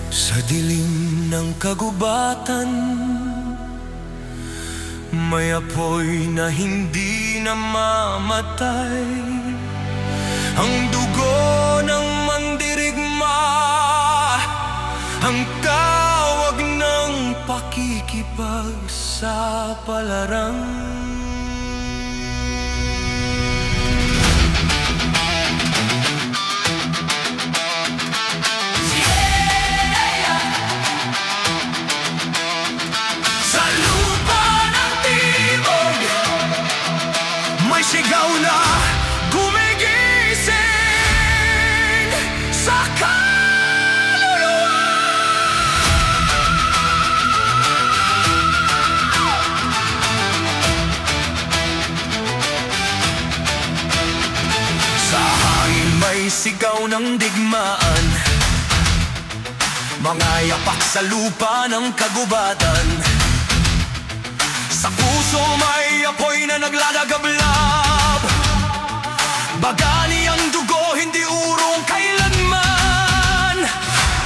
Sa dilim ng kagubatan, may apoy na hindi namamatay. Ang dugo ng mandirigma, ang tawag ng pakikipagsapalaran. May sigaw na gumigising sa kaluluwa. Sa hangin may sigaw ng digmaan, mga yapak sa lupa ng kagubatan. Sa puso may apoy na naglalagablab, bagani ang dugo, hindi urong kailanman.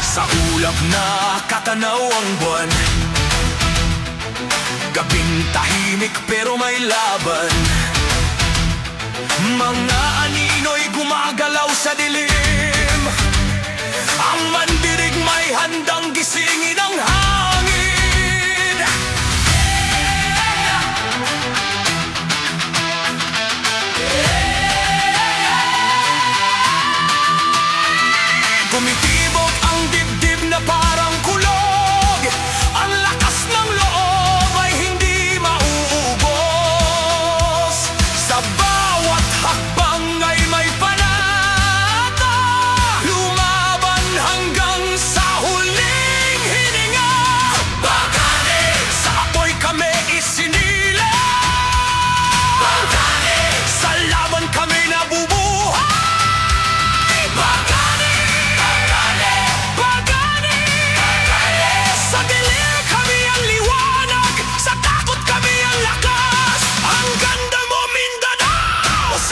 Sa ulap na katanaw ang buwan, gabing tahimik pero may laban. Mga anino'y gumagalaw sa dilim, ang mandirig may handang gisingin ang hangin. Tumitibok ang dibdib na parang kulog, ang lakas ng loob ay hindi mauubos. Sa bawat hakbang ay may panata, lumaban hanggang sa huling hininga. Bagani, sa apoy kami isinila, bagani, sa laban kami nabubuhay. Bagani,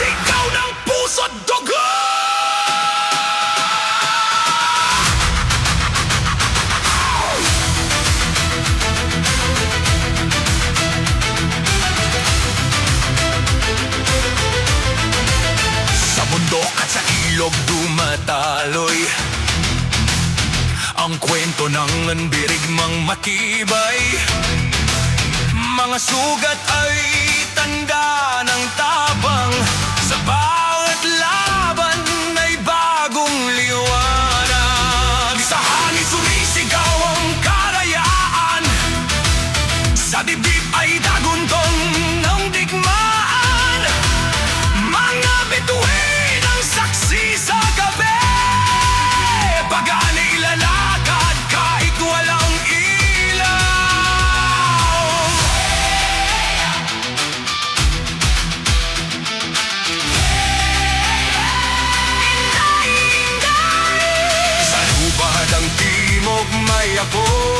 sigaw ng puso't dugo! Sa bundok at sa ilog dumataloy ang kwento ng nandirigmang matibay. Mga sugat ay tanda ng tabang, sa bawat laban ay bagong liwanag. Sa hangin sumisigaw ang karayaan, sa dibdib ay daguntong ng digmaan. Mga bituin ang saksi sa gabi, bagani ilalakad kahit walang ilaw. Sa lubad ang timog may apoy,